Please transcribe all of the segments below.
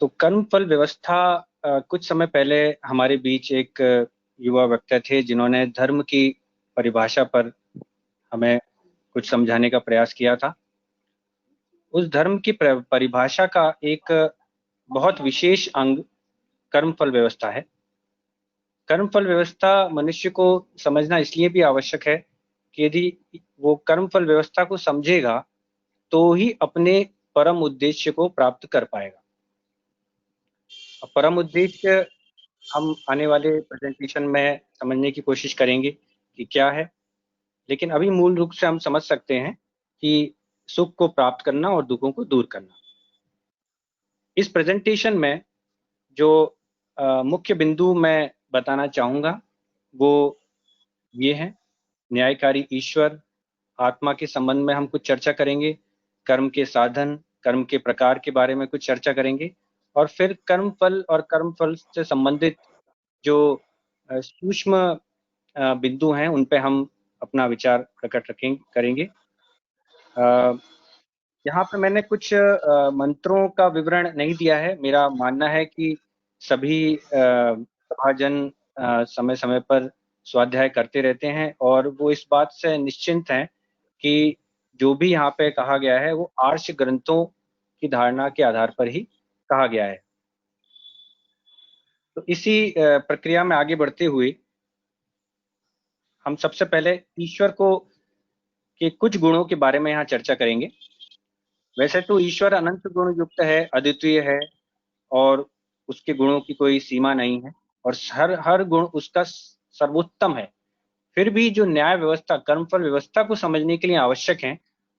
तो कर्मफल व्यवस्था, कुछ समय पहले हमारे बीच एक युवा वक्ता थे जिन्होंने धर्म की परिभाषा पर हमें कुछ समझाने का प्रयास किया था। उस धर्म की परिभाषा का एक बहुत विशेष अंग कर्मफल व्यवस्था है। कर्मफल व्यवस्था मनुष्य को समझना इसलिए भी आवश्यक है कि यदि वो कर्मफल व्यवस्था को समझेगा तो ही अपने परम उद्देश्य को प्राप्त कर पाएगा। अब परम उद्देश्य हम आने वाले प्रेजेंटेशन में समझने की कोशिश करेंगे कि क्या है, लेकिन अभी मूल रूप से हम समझ सकते हैं कि सुख को प्राप्त करना और दुखों को दूर करना। इस प्रेजेंटेशन में जो मुख्य बिंदु मैं बताना चाहूंगा वो ये है: न्यायकारी ईश्वर, आत्मा के संबंध में हम कुछ चर्चा करेंगे, कर्म के साधन, कर्म के प्रकार के बारे में कुछ चर्चा करेंगे, और फिर कर्मफल और कर्मफल से संबंधित जो सूक्ष्म बिंदु हैं उन पे हम अपना विचार प्रकट करेंगे। यहाँ पे मैंने कुछ मंत्रों का विवरण नहीं दिया है। मेरा मानना है कि सभी सभाजन समय समय पर स्वाध्याय करते रहते हैं और वो इस बात से निश्चिंत हैं कि जो भी यहाँ पे कहा गया है वो आर्ष ग्रंथों की धारणा के आधार पर ही कहा गया है। तो इसी प्रक्रिया में आगे बढ़ते हुए हम सबसे पहले ईश्वर को के कुछ गुणों के बारे में यहाँ चर्चा करेंगे। वैसे तो ईश्वर अनंत गुण युक्त है, अद्वितीय है और उसके गुणों की कोई सीमा नहीं है और हर हर गुण उसका सर्वोत्तम है। फिर भी जो न्याय व्यवस्था, कर्मफल व्यवस्था को समझने के लिए आवश्यक है,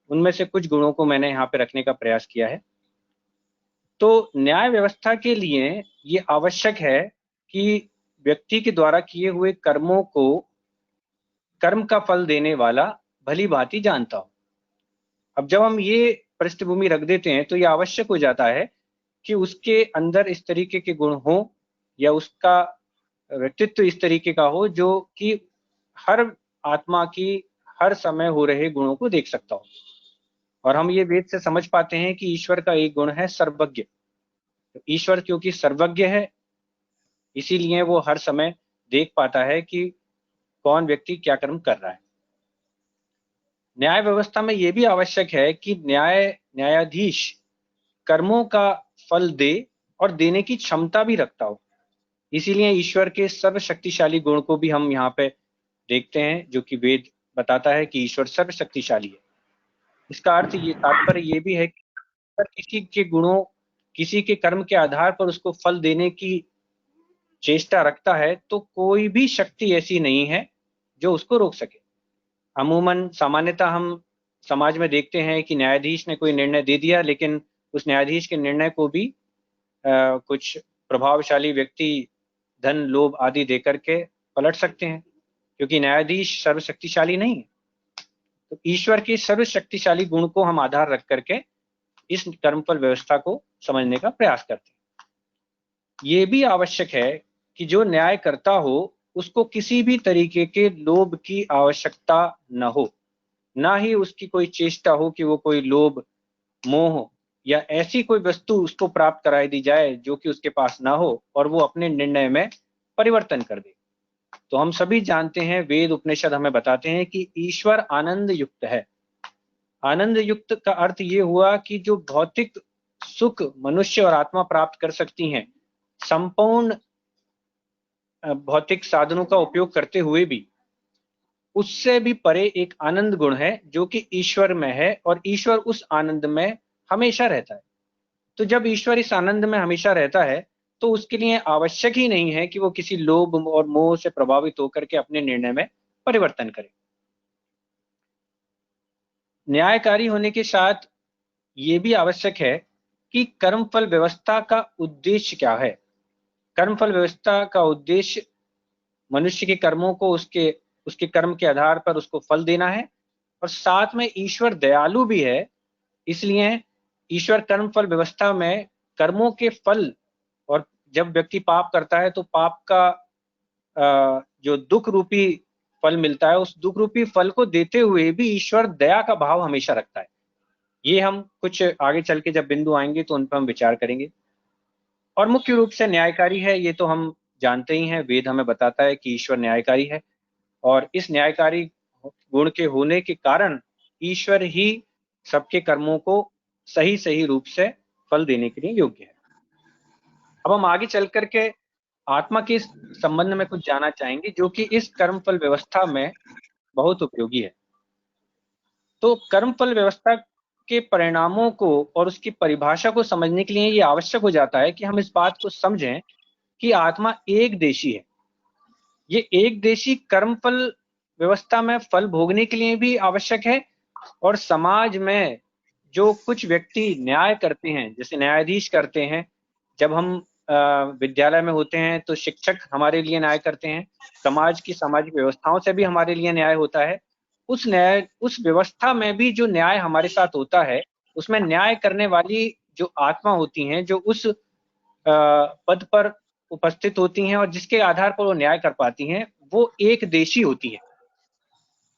उनमें से कुछ गुणों को मैंने यहाँ पे रखने का प्रयास किया है। तो न्याय व्यवस्था के लिए ये आवश्यक है कि व्यक्ति के द्वारा किए हुए कर्मों को कर्म का फल देने वाला भली भांति जानता हो। अब जब हम ये पृष्ठभूमि रख देते हैं तो ये आवश्यक हो जाता है कि उसके अंदर इस तरीके के गुण हो या उसका व्यक्तित्व इस तरीके का हो जो कि हर आत्मा की हर समय हो रहे गुणों को देख सकता हो। और हम ये वेद से समझ पाते हैं कि ईश्वर का एक गुण है सर्वज्ञ। तो ईश्वर क्योंकि सर्वज्ञ है, इसीलिए वो हर समय देख पाता है कि कौन व्यक्ति क्या कर्म कर रहा है। न्याय व्यवस्था में यह भी आवश्यक है कि न्यायाधीश कर्मों का फल दे और देने की क्षमता भी रखता हो। इसीलिए ईश्वर के सर्वशक्तिशाली गुण को भी हम यहाँ पे देखते हैं, जो कि वेद बताता है कि ईश्वर सर्वशक्तिशाली है। इसका अर्थ ये, तात्पर्य ये भी है कि अगर किसी के गुणों, किसी के कर्म के आधार पर उसको फल देने की चेष्टा रखता है तो कोई भी शक्ति ऐसी नहीं है जो उसको रोक सके। अमूमन सामान्यतः हम समाज में देखते हैं कि न्यायाधीश ने कोई निर्णय दे दिया, लेकिन उस न्यायाधीश के निर्णय को भी कुछ प्रभावशाली व्यक्ति धन, लोभ आदि देकर के पलट सकते हैं, क्योंकि न्यायाधीश सर्वशक्तिशाली नहीं है। तो ईश्वर के सर्वशक्तिशाली गुण को हम आधार रख करके इस कर्मफल व्यवस्था को समझने का प्रयास करते हैं। ये भी आवश्यक है कि जो न्याय करता हो उसको किसी भी तरीके के लोभ की आवश्यकता न हो, ना ही उसकी कोई चेष्टा हो कि वो कोई लोभ, मोह या ऐसी कोई वस्तु उसको प्राप्त कराई दी जाए जो कि उसके पास ना हो और वो अपने निर्णय में परिवर्तन कर दे। तो हम सभी जानते हैं, वेद उपनिषद हमें बताते हैं कि ईश्वर आनंद युक्त है। आनंद युक्त का अर्थ ये हुआ कि जो भौतिक सुख मनुष्य और आत्मा प्राप्त कर सकती हैं, संपूर्ण भौतिक साधनों का उपयोग करते हुए भी, उससे भी परे एक आनंद गुण है जो कि ईश्वर में है और ईश्वर उस आनंद में हमेशा रहता है। तो जब ईश्वर इस आनंद में हमेशा रहता है तो उसके लिए आवश्यक ही नहीं है कि वो किसी लोभ और मोह से प्रभावित होकर के अपने निर्णय में परिवर्तन करे। न्यायकारी होने के साथ ये भी आवश्यक है कि कर्मफल व्यवस्था का उद्देश्य क्या है। कर्मफल व्यवस्था का उद्देश्य मनुष्य के कर्मों को उसके उसके कर्म के आधार पर उसको फल देना है, और साथ में ईश्वर दयालु भी है। इसलिए ईश्वर कर्मफल व्यवस्था में कर्मों के फल, और जब व्यक्ति पाप करता है तो पाप का जो दुख रूपी फल मिलता है, उस दुख रूपी फल को देते हुए भी ईश्वर दया का भाव हमेशा रखता है। ये हम कुछ आगे चल के जब बिंदु आएंगे तो उन पर हम विचार करेंगे। और मुख्य रूप से न्यायकारी है, ये तो हम जानते ही हैं। वेद हमें बताता है कि ईश्वर न्यायकारी है, और इस न्यायकारी गुण के होने के कारण ईश्वर ही सबके कर्मों को सही सही रूप से फल देने के लिए योग्य है। अब हम आगे चल करके आत्मा के संबंध में कुछ जानना चाहेंगे, जो कि इस कर्मफल व्यवस्था में बहुत उपयोगी है। तो कर्मफल व्यवस्था के परिणामों को और उसकी परिभाषा को समझने के लिए ये आवश्यक हो जाता है कि हम इस बात को समझें कि आत्मा एक देशी है। ये एक देशी कर्मफल व्यवस्था में फल भोगने के लिए भी आवश्यक है, और समाज में जो कुछ व्यक्ति न्याय करते हैं, जैसे न्यायाधीश करते हैं, जब हम विद्यालय में होते हैं तो शिक्षक हमारे लिए न्याय करते हैं, समाज की सामाजिक व्यवस्थाओं से भी हमारे लिए न्याय होता है। उस व्यवस्था में भी जो न्याय हमारे साथ होता है, उसमें न्याय करने वाली जो आत्मा होती हैं, जो उस पद पर उपस्थित होती हैं और जिसके आधार पर वो न्याय कर पाती हैं, वो एक देशी होती है।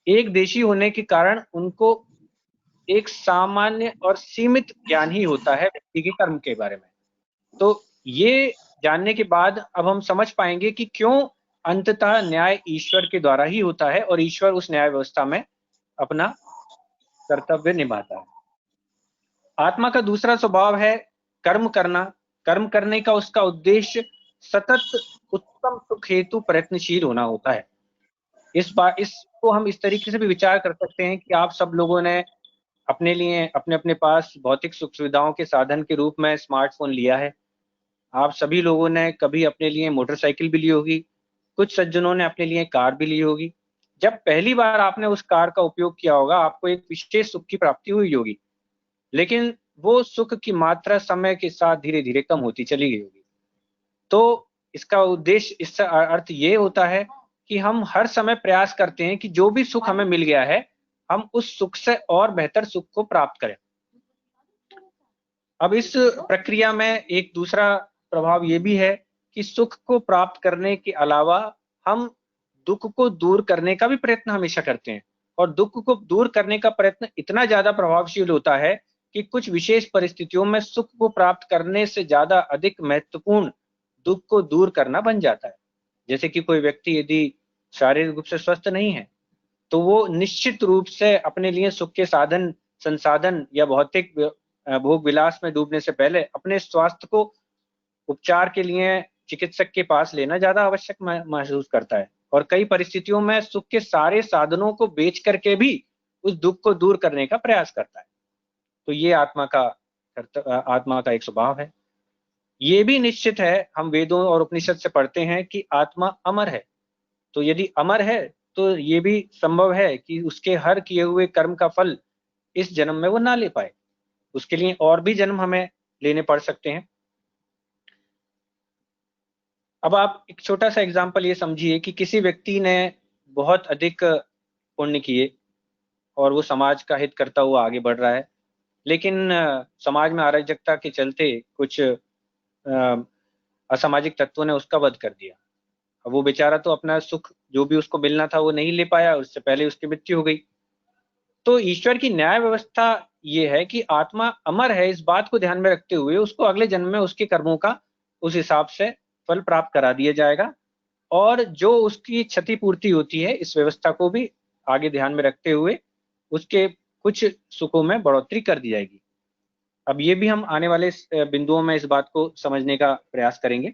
एक देशी होने के कारण उनको एक सामान्य और सीमित ज्ञान ही होता है व्यक्ति के कर्म के बारे में। तो ये जानने के बाद अब हम समझ पाएंगे कि क्यों अंततः न्याय ईश्वर के द्वारा ही होता है, और ईश्वर उस न्याय व्यवस्था में अपना कर्तव्य निभाता है। आत्मा का दूसरा स्वभाव है कर्म करना। कर्म करने का उसका उद्देश्य सतत उत्तम सुख हेतु प्रयत्नशील होना होता है। इसको हम इस तरीके से भी विचार कर सकते हैं कि आप सब लोगों ने अपने लिए अपने अपने पास भौतिक सुख सुविधाओं के साधन के रूप में स्मार्टफोन लिया है। आप सभी लोगों ने कभी अपने लिए मोटरसाइकिल भी ली होगी, कुछ सज्जनों ने अपने लिए कार भी ली होगी। जब पहली बार आपने उस कार का उपयोग किया होगा, आपको एक विशेष सुख की प्राप्ति हुई होगी, लेकिन वो सुख की मात्रा समय के साथ धीरे धीरे कम होती चली गई होगी। तो इसका उद्देश्य, इसका अर्थ ये होता है कि हम हर समय प्रयास करते हैं कि जो भी सुख हमें मिल गया है, हम उस सुख से और बेहतर सुख को प्राप्त करें। अब इस प्रक्रिया में एक दूसरा प्रभाव ये भी है कि सुख को प्राप्त करने के अलावा हम दुख को दूर करने का भी प्रयत्न हमेशा करते हैं, और दुख को दूर करने का प्रयत्न इतना ज्यादा प्रभावशील होता है कि कुछ विशेष परिस्थितियों में सुख को प्राप्त करने से ज्यादा अधिक महत्वपूर्ण दुख को दूर करना बन जाता है। जैसे कि कोई व्यक्ति यदि शारीरिक रूप से स्वस्थ नहीं है, तो वो निश्चित रूप से अपने लिए सुख के साधन संसाधन या भौतिक भोग विलास में डूबने से पहले अपने स्वास्थ्य को उपचार के लिए चिकित्सक के पास लेना ज्यादा आवश्यक महसूस करता है, और कई परिस्थितियों में सुख के सारे साधनों को बेच करके भी उस दुख को दूर करने का प्रयास करता है। तो ये आत्मा का एक स्वभाव है। ये भी निश्चित है, हम वेदों और उपनिषद से पढ़ते हैं कि आत्मा अमर है। तो यदि अमर है, तो ये भी संभव है कि उसके हर किए हुए कर्म का फल इस जन्म में वो ना ले पाए, उसके लिए और भी जन्म हमें लेने पड़ सकते हैं। अब आप एक छोटा सा एग्जाम्पल ये समझिए कि किसी व्यक्ति ने बहुत अधिक पुण्य किए और वो समाज का हित करता हुआ आगे बढ़ रहा है, लेकिन समाज में अराजकता के चलते कुछ असामाजिक तत्वों ने उसका वध कर दिया। अब वो बेचारा तो अपना सुख जो भी उसको मिलना था वो नहीं ले पाया, उससे पहले उसकी मृत्यु हो गई। तो ईश्वर की न्याय व्यवस्था ये है कि आत्मा अमर है, इस बात को ध्यान में रखते हुए उसको अगले जन्म में उसके कर्मों का उस हिसाब से फल प्राप्त करा दिया जाएगा, और जो उसकी क्षतिपूर्ति होती है इस व्यवस्था को भी आगे ध्यान में रखते हुए उसके कुछ सुखों में बढ़ोतरी कर दी जाएगी। अब ये भी हम आने वाले बिंदुओं में इस बात को समझने का प्रयास करेंगे।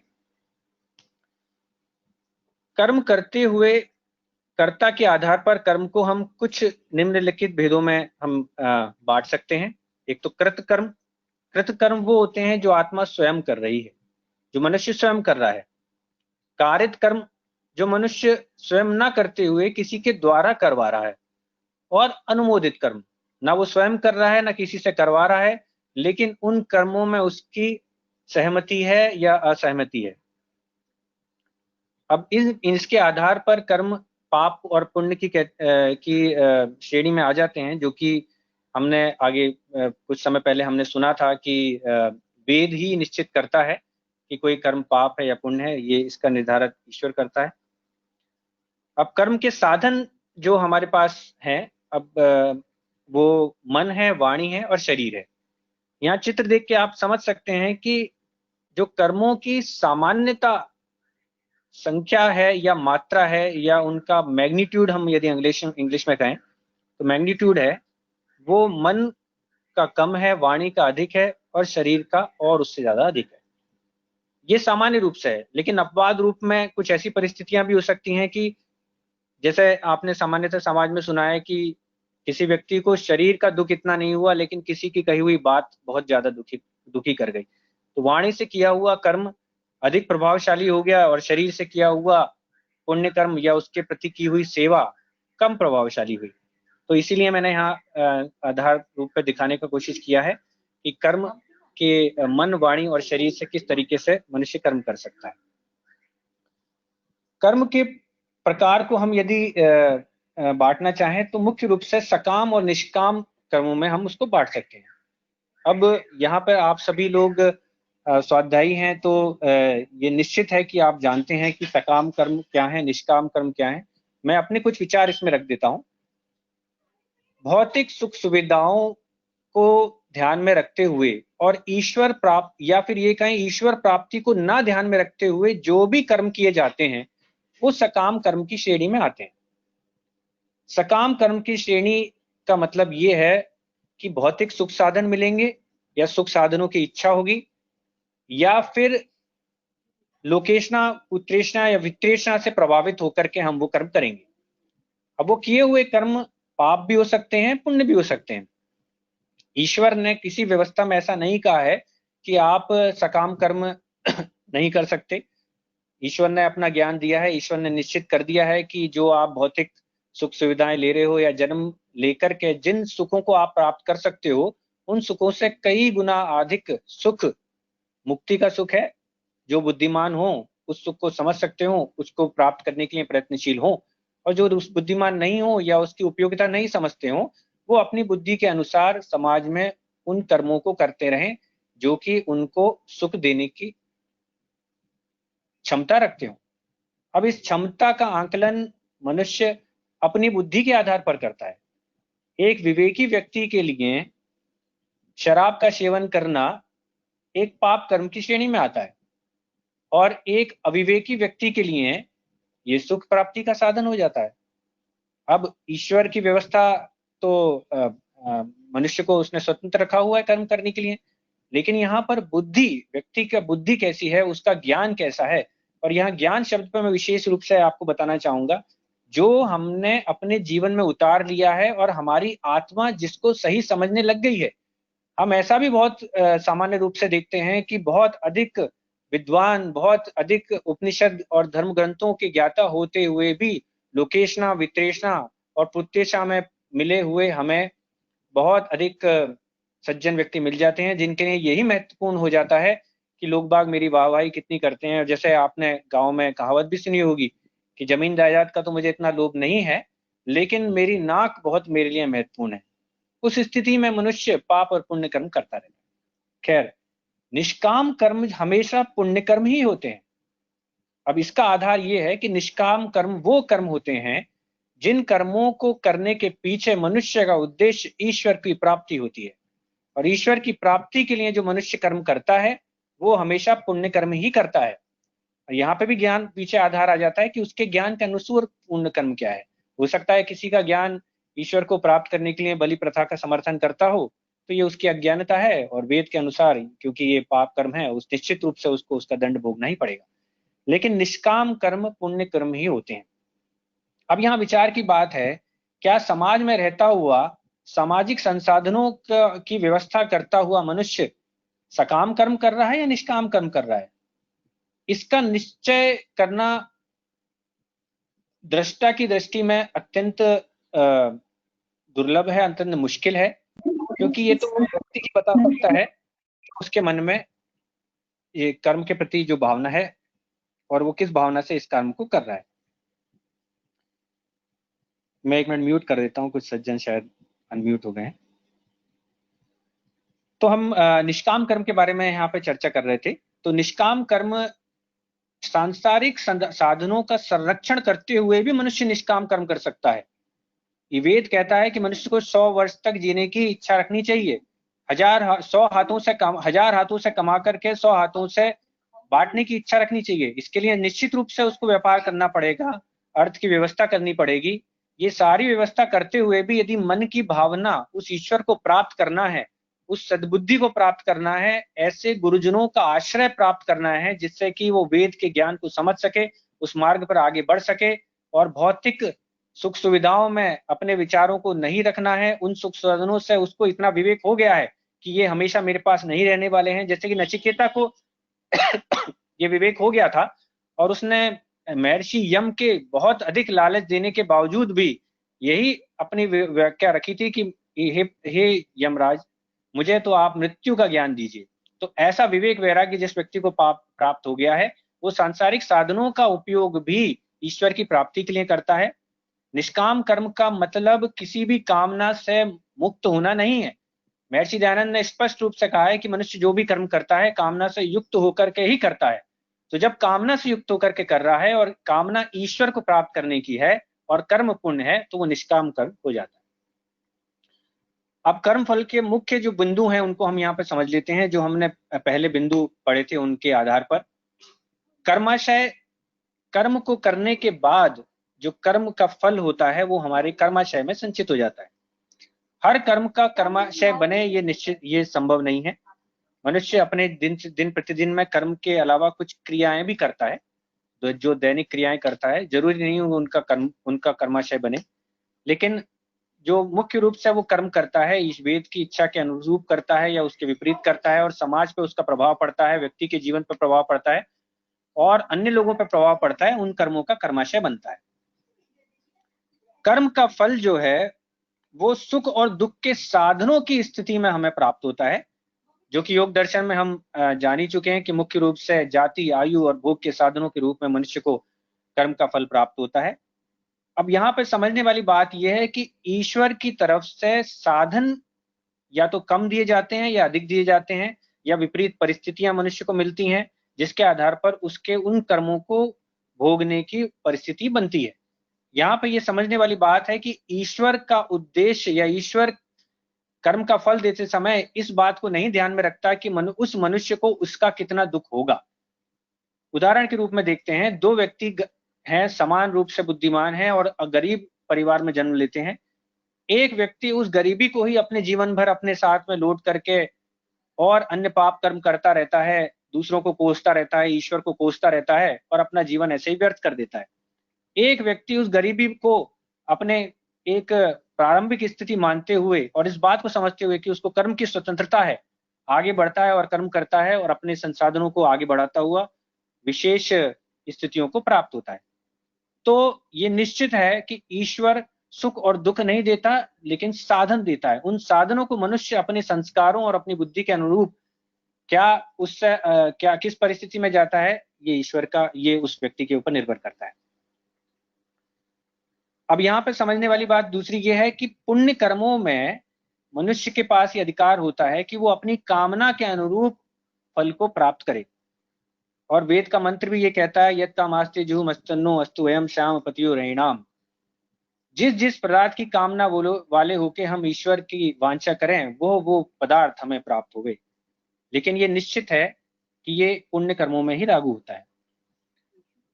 कर्म करते हुए कर्ता के आधार पर कर्म को हम कुछ निम्नलिखित भेदों में हम बांट सकते हैं। एक तो कृत कर्म वो होते हैं जो आत्मा स्वयं कर रही है, जो मनुष्य स्वयं कर रहा है। कारित कर्म जो मनुष्य स्वयं ना करते हुए किसी के द्वारा करवा रहा है। और अनुमोदित कर्म, ना वो स्वयं कर रहा है ना किसी से करवा रहा है, लेकिन उन कर्मों में उसकी सहमति है या असहमति है। अब इसके आधार पर कर्म पाप और पुण्य की श्रेणी में आ जाते हैं, जो कि हमने आगे कुछ समय पहले हमने सुना था कि वेद ही निश्चित करता है कि कोई कर्म पाप है या पुण्य है, ये इसका निर्धारण ईश्वर करता है। अब कर्म के साधन जो हमारे पास हैं, अब वो मन है, वाणी है और शरीर है। यहाँ चित्र देख के आप समझ सकते हैं कि जो कर्मों की सामान्यता संख्या है या मात्रा है या उनका मैग्नीट्यूड, हम यदि इंग्लिश में कहें तो मैग्नीट्यूड है, वो मन का कम है, वाणी का अधिक है और शरीर का और उससे ज्यादा अधिक है। ये सामान्य रूप से है, लेकिन अपवाद रूप में कुछ ऐसी परिस्थितियां भी हो सकती हैं कि जैसे आपने सामान्यतः समाज में सुना है कि किसी व्यक्ति को शरीर का दुख इतना नहीं हुआ, लेकिन किसी की कही हुई बात बहुत ज्यादा दुखी कर गई, तो वाणी से किया हुआ कर्म अधिक प्रभावशाली हो गया और शरीर से किया हुआ पुण्य कर्म या उसके प्रति की हुई सेवा कम प्रभावशाली हुई। तो इसीलिए मैंने यहाँ आधार रूप में दिखाने का कोशिश किया है कि कर्म के मन, वाणी और शरीर से किस तरीके से मनुष्य कर्म कर सकता है। कर्म के प्रकार को हम यदि बांटना चाहें तो मुख्य रूप से सकाम और निष्काम कर्मों में हम उसको बांट सकते हैं। अब यहाँ पर आप सभी लोग स्वाध्यायी हैं, तो ये निश्चित है कि आप जानते हैं कि सकाम कर्म क्या है, निष्काम कर्म क्या है। मैं अपने कुछ विचार इसमें रख देता हूं। भौतिक सुख सुविधाओं को ध्यान में रखते हुए और ईश्वर प्राप्त या फिर ये कहें ईश्वर प्राप्ति को ना ध्यान में रखते हुए जो भी कर्म किए जाते हैं वो सकाम कर्म की श्रेणी में आते हैं। सकाम कर्म की श्रेणी का मतलब ये है कि भौतिक सुख साधन मिलेंगे या सुख साधनों की इच्छा होगी या फिर लोकेशना, उत्तरेषणा या वित्रेषणा से प्रभावित होकर के हम वो कर्म करेंगे। अब वो किए हुए कर्म पाप भी हो सकते हैं, पुण्य भी हो सकते हैं। ईश्वर ने किसी व्यवस्था में ऐसा नहीं कहा है कि आप सकाम कर्म नहीं कर सकते। ईश्वर ने अपना ज्ञान दिया है, ईश्वर ने निश्चित कर दिया है कि जो आप भौतिक सुख सुविधाएं ले रहे हो या जन्म लेकर के जिन सुखों को आप प्राप्त कर सकते हो, उन सुखों से कई गुना अधिक सुख मुक्ति का सुख है। जो बुद्धिमान हो उस सुख को समझ सकते हो, उसको प्राप्त करने के लिए प्रयत्नशील हो, और जो उस बुद्धिमान नहीं हो या उसकी उपयोगिता नहीं समझते हो, वो अपनी बुद्धि के अनुसार समाज में उन कर्मों को करते रहें जो कि उनको सुख देने की क्षमता रखते हो। अब इस क्षमता का आकलन मनुष्य अपनी बुद्धि के आधार पर करता है। एक विवेकी व्यक्ति के लिए शराब का सेवन करना एक पाप कर्म की श्रेणी में आता है और एक अविवेकी व्यक्ति के लिए ये सुख प्राप्ति का साधन हो जाता है। अब ईश्वर की व्यवस्था तो मनुष्य को उसने स्वतंत्र रखा हुआ है कर्म करने के लिए, लेकिन यहाँ पर बुद्धि, व्यक्ति का बुद्धि कैसी है, उसका ज्ञान कैसा है, और यहाँ ज्ञान शब्द पर मैं विशेष रूप से आपको बताना चाहूंगा, जो हमने अपने जीवन में उतार लिया है और हमारी आत्मा जिसको सही समझने लग गई है। हम ऐसा भी बहुत सामान्य रूप से देखते हैं कि बहुत अधिक विद्वान, बहुत अधिक उपनिषद और धर्म ग्रंथों के ज्ञाता होते हुए भी लोकेशना, वित्रेषणा और पुत्रेषणा में मिले हुए हमें बहुत अधिक सज्जन व्यक्ति मिल जाते हैं जिनके लिए यही महत्वपूर्ण हो जाता है कि लोग बाग मेरी वाहवाही कितनी करते हैं। जैसे आपने गांव में कहावत भी सुनी होगी कि जमीन जायदाद का तो मुझे इतना लोभ नहीं है, लेकिन मेरी नाक बहुत मेरे लिए महत्वपूर्ण है। उस स्थिति में मनुष्य पाप और पुण्य कर्म करता रहता है। खैर, निष्काम कर्म हमेशा पुण्य कर्म ही होते हैं। अब इसका आधार यह है कि निष्काम कर्म वो कर्म होते हैं जिन कर्मों को करने के पीछे मनुष्य का उद्देश्य ईश्वर की प्राप्ति होती है, और ईश्वर की प्राप्ति के लिए जो मनुष्य कर्म करता है वो हमेशा पुण्य कर्म ही करता है। और यहाँ पे भी ज्ञान पीछे आधार आ जाता है कि उसके ज्ञान के अनुसार पुण्य कर्म क्या है। हो सकता है किसी का ज्ञान ईश्वर को प्राप्त करने के लिए बलि प्रथा का समर्थन करता हो, तो ये उसकी अज्ञानता है, और वेद के अनुसार क्योंकि ये पाप कर्म है उस निश्चित रूप से उसको उसका दंड भोगना ही पड़ेगा। लेकिन निष्काम कर्म पुण्य कर्म ही होते हैं। अब यहाँ विचार की बात है, क्या समाज में रहता हुआ सामाजिक संसाधनों की व्यवस्था करता हुआ मनुष्य सकाम कर्म कर रहा है या निष्काम कर्म कर रहा है? इसका निश्चय करना दृष्टा की दृष्टि में अत्यंत दुर्लभ है, अत्यंत मुश्किल है, क्योंकि ये तो व्यक्ति ही बता सकता है उसके मन में ये कर्म के प्रति जो भावना है और वो किस भावना से इस कर्म को कर रहा है। मैं एक मिनट म्यूट कर देता हूं, कुछ सज्जन शायद अनम्यूट हो गए हैं। तो हम निष्काम कर्म के बारे में यहाँ पे चर्चा कर रहे थे। तो निष्काम कर्म सांसारिक साधनों का संरक्षण करते हुए भी मनुष्य निष्काम कर्म कर सकता है। ये वेद कहता है कि मनुष्य को 100 वर्ष तक जीने की इच्छा रखनी चाहिए। 1000 हाथों से कमा करके 100 हाथों से बांटने की इच्छा रखनी चाहिए। इसके लिए निश्चित रूप से उसको व्यापार करना पड़ेगा, अर्थ की व्यवस्था करनी पड़ेगी। ये सारी व्यवस्था करते हुए भी यदि मन की भावना उस ईश्वर को प्राप्त करना है, उस सद्बुद्धि को प्राप्त करना है, ऐसे गुरुजनों का आश्रय प्राप्त करना है जिससे कि वो वेद के ज्ञान को समझ सके, उस मार्ग पर आगे बढ़ सके, और भौतिक सुख सुविधाओं में अपने विचारों को नहीं रखना है। उन सुख साधनों से उसको इतना विवेक हो गया है कि ये हमेशा मेरे पास नहीं रहने वाले हैं। जैसे कि नचिकेता को ये विवेक हो गया था, और उसने महर्षि यम के बहुत अधिक लालच देने के बावजूद भी यही अपनी व्याख्या रखी थी कि हे यमराज, मुझे तो आप मृत्यु का ज्ञान दीजिए। तो ऐसा विवेक वैराग्य जिस व्यक्ति को प्राप्त हो गया है, वो सांसारिक साधनों का उपयोग भी ईश्वर की प्राप्ति के लिए करता है। निष्काम कर्म का मतलब किसी भी कामना से मुक्त होना नहीं है। महर्षि दयानंद ने स्पष्ट रूप से कहा है कि मनुष्य जो भी कर्म करता है कामना से युक्त होकर के ही करता है। तो जब कामना से युक्त होकर के कर रहा है और कामना ईश्वर को प्राप्त करने की है और कर्म पुण्य है, तो वो निष्काम कर्म हो जाता है। अब कर्म फल के मुख्य जो बिंदु हैं उनको हम यहाँ पे समझ लेते हैं, जो हमने पहले बिंदु पढ़े थे उनके आधार पर। कर्माशय, कर्म को करने के बाद जो कर्म का फल होता है वो हमारे कर्माशय में संचित हो जाता है। हर कर्म का कर्माशय बने ये निश्चित, ये संभव नहीं है। मनुष्य अपने दिन प्रतिदिन में कर्म के अलावा कुछ क्रियाएं भी करता है, तो जो दैनिक क्रियाएं करता है, जरूरी नहीं उनका कर्माशय बने, लेकिन जो मुख्य रूप से वो कर्म करता है इस वेद की इच्छा के अनुरूप करता है या उसके विपरीत करता है, और समाज पे उसका प्रभाव पड़ता है, व्यक्ति के जीवन पर प्रभाव पड़ता है और अन्य लोगों पर प्रभाव पड़ता है, उन कर्मों का कर्माशय बनता है। कर्म का फल जो है वो सुख और दुख के साधनों की स्थिति में हमें प्राप्त होता है, जो कि योग दर्शन में हम जान ही चुके हैं कि मुख्य रूप से जाति, आयु और भोग के साधनों के रूप में मनुष्य को कर्म का फल प्राप्त होता है। अब यहाँ पे समझने वाली बात यह है कि ईश्वर की तरफ से साधन या तो कम दिए जाते हैं या अधिक दिए जाते हैं, या विपरीत परिस्थितियां मनुष्य को मिलती हैं जिसके आधार पर उसके उन कर्मों को भोगने की परिस्थिति बनती है। यहाँ पे ये समझने वाली बात है कि ईश्वर का उद्देश्य या ईश्वर कर्म का फल देते समय इस बात को नहीं ध्यान में रखता कि उस मनुष्य को उसका कितना दुख होगा। उदाहरण के रूप में देखते हैं, दो व्यक्ति हैं, समान रूप से बुद्धिमान हैं और गरीब परिवार में जन्म लेते हैं। एक व्यक्ति उस गरीबी को ही अपने जीवन भर अपने साथ में लोड करके और अन्य पाप कर्म करता रहता है, दूसरों को कोसता रहता है, ईश्वर को कोसता रहता है और अपना जीवन ऐसे ही व्यर्थ कर देता है। एक व्यक्ति उस गरीबी को अपने एक प्रारंभिक स्थिति मानते हुए और इस बात को समझते हुए कि उसको कर्म की स्वतंत्रता है, आगे बढ़ता है और कर्म करता है और अपने संसाधनों को आगे बढ़ाता हुआ विशेष स्थितियों को प्राप्त होता है। तो ये निश्चित है कि ईश्वर सुख और दुख नहीं देता, लेकिन साधन देता है। उन साधनों को मनुष्य अपने संस्कारों और अपनी बुद्धि के अनुरूप क्या उससे क्या किस परिस्थिति में जाता है, ये ईश्वर का, ये उस व्यक्ति के ऊपर निर्भर करता है। अब यहाँ पे समझने वाली बात दूसरी ये है कि पुण्य कर्मों में मनुष्य के पास ये अधिकार होता है कि वो अपनी कामना के अनुरूप फल को प्राप्त करे। और वेद का मंत्र भी ये कहता है, यत् कामास्ते जुहु मस्तन्नो अस्तु वयम श्याम पतियो रैणाम। जिस जिस पदार्थ की कामना वाले होके हम ईश्वर की वांछा करें, वो पदार्थ हमें प्राप्त होवे। लेकिन ये निश्चित है कि ये पुण्य कर्मों में ही लागू होता है।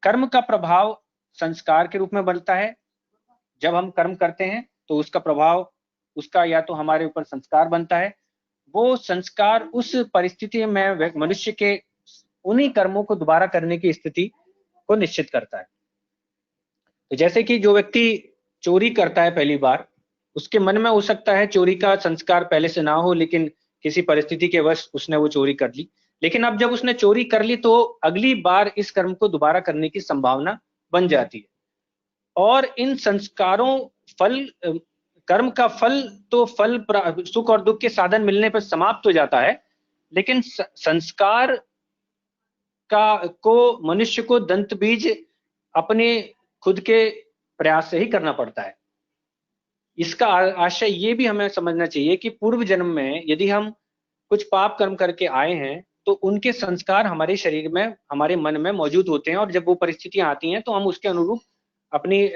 कर्म का प्रभाव संस्कार के रूप में बनता है। जब हम कर्म करते हैं तो उसका प्रभाव, उसका या तो हमारे ऊपर संस्कार बनता है, वो संस्कार उस परिस्थिति में मनुष्य के उन्हीं कर्मों को दोबारा करने की स्थिति को निश्चित करता है। तो जैसे कि जो व्यक्ति चोरी करता है पहली बार, उसके मन में हो सकता है चोरी का संस्कार पहले से ना हो, लेकिन किसी परिस्थिति के वश उसने वो चोरी कर ली। लेकिन अब जब उसने चोरी कर ली तो अगली बार इस कर्म को दोबारा करने की संभावना बन जाती है। और इन संस्कारों कर्म का फल तो सुख और दुख के साधन मिलने पर समाप्त हो जाता है, लेकिन संस्कार को मनुष्य को दंत बीज अपने खुद के प्रयास से ही करना पड़ता है। इसका आशय ये भी हमें समझना चाहिए कि पूर्व जन्म में यदि हम कुछ पाप कर्म करके आए हैं तो उनके संस्कार हमारे शरीर में, हमारे मन में मौजूद होते हैं, और जब वो परिस्थितियां आती हैं तो हम उसके अनुरूप अपनी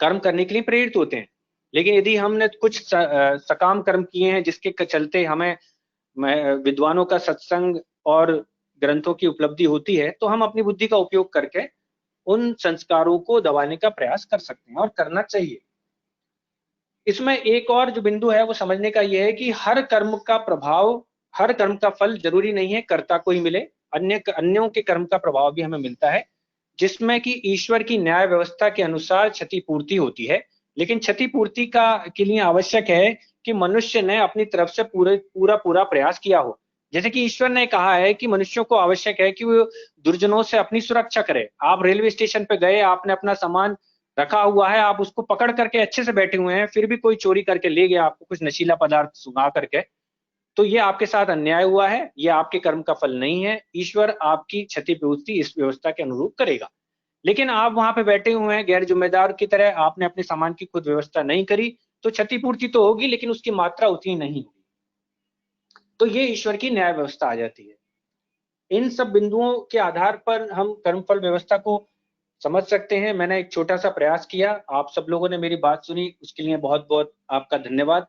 कर्म करने के लिए प्रेरित होते हैं। लेकिन यदि हमने कुछ सकाम कर्म किए हैं जिसके चलते हमें विद्वानों का सत्संग और ग्रंथों की उपलब्धि होती है तो हम अपनी बुद्धि का उपयोग करके उन संस्कारों को दबाने का प्रयास कर सकते हैं और करना चाहिए। इसमें एक और जो बिंदु है वो समझने का ये है कि हर कर्म का प्रभाव, हर कर्म का फल जरूरी नहीं है कर्ता को ही मिले, अन्यों के कर्म का प्रभाव भी हमें मिलता है, जिसमें कि ईश्वर की न्याय व्यवस्था के अनुसार क्षतिपूर्ति होती है। लेकिन क्षतिपूर्ति का के लिए आवश्यक है कि मनुष्य ने अपनी तरफ से पूरा पूरा प्रयास किया हो। जैसे कि ईश्वर ने कहा है कि मनुष्यों को आवश्यक है कि वो दुर्जनों से अपनी सुरक्षा करे। आप रेलवे स्टेशन पे गए, आपने अपना सामान रखा हुआ है, आप उसको पकड़ करके अच्छे से बैठे हुए हैं, फिर भी कोई चोरी करके ले गया आपको कुछ नशीला पदार्थ सुंघा करके, तो ये आपके साथ अन्याय हुआ है, ये आपके कर्म का फल नहीं है। ईश्वर आपकी क्षतिपूर्ति इस व्यवस्था के अनुरूप करेगा। लेकिन आप वहां पे बैठे हुए हैं गैर जिम्मेदार की तरह, आपने अपने सामान की खुद व्यवस्था नहीं करी, तो क्षतिपूर्ति तो होगी लेकिन उसकी मात्रा उतनी नहीं होगी। तो ये ईश्वर की न्याय व्यवस्था आ जाती है। इन सब बिंदुओं के आधार पर हम कर्मफल व्यवस्था को समझ सकते हैं। मैंने एक छोटा सा प्रयास किया, आप सब लोगों ने मेरी बात सुनी, उसके लिए बहुत बहुत आपका धन्यवाद।